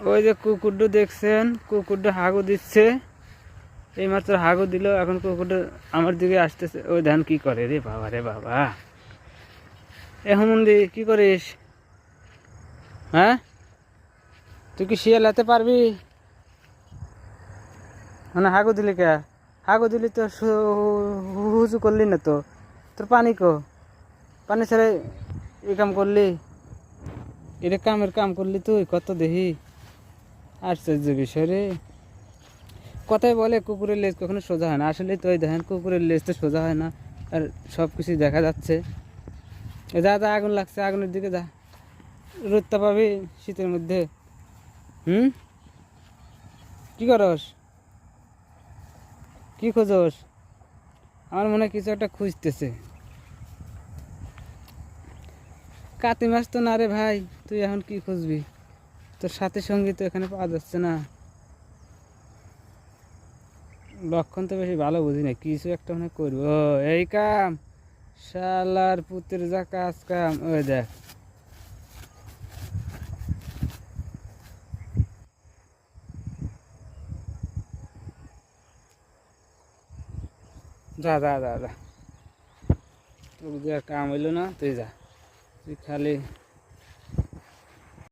ওই যে কুকুরটা দেখছেন, কুকুরটা হাগু দিচ্ছে, এইমাত্র হাগু দিল। এখন কুকুরটা আমার দিকে আসতেছে। ওই ধান কি করে রে বাবা, রে বাবা। এ হুমন্দি কি করিস? হ্যাঁ, তুই কি শিয়াল হাতে পারবি? মানে হাগু দিলি কে? হাগু দিলি তো হুজু করলি না তো। তোর পানি কো? পানি ছেড়ে এই কাম করলি? এটা কামের কাম করলি তুই? কত দেখি আশ্চর্য বিষয় রে। কথাই বলে কুকুরের লেজ কখনো সোজা হয় না। আসলে তো ওই দেখেন কুকুরের লেজ তো সোজা হয় না, আর সব কিছু দেখা যাচ্ছে। যা যা, আগুন লাগছে, আগুনের দিকে যা। রোদটা পাবি শীতের মধ্যে। হুম, কি করস? কি খোঁজস? আমার মনে হয় কিছু একটা খুঁজতেছে। কাতি মাছ তো না রে ভাই, তুই এখন কি খুঁজবি? তোর সাথী সঙ্গী তো এখানে পাওয়া যাচ্ছে না। লক্ষণ তো বেশি ভালো বুঝি না, কিছু একটা মনে করবো। এই কাম, শালার পুতের যা কাজ কাম। ওই দেখ, যা যা যা যা, তোর যে কাম হইলো না, তুই যা। তুই খালি